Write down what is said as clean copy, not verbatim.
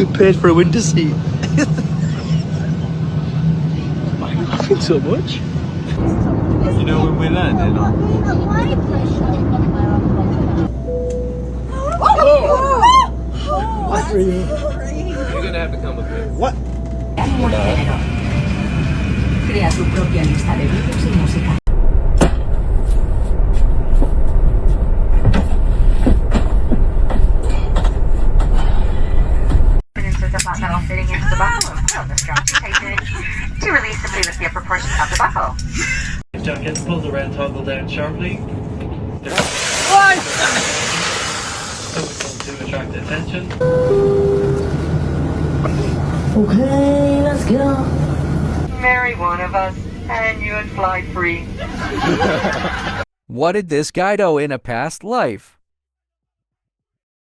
Paid for a window seat. I'm laughing so much. You know when we landed on... What are you? You're gonna have to come with me. What? Crea su propia lista de vídeos y música. Fitting into the buckle of the strong to release simply lift the upper portion of the buckle. John gets pulled around, toggle down sharply. So we come to attract attention. Okay, let's go. Marry one of us, and you'd fly free. What did this guy do in a past life?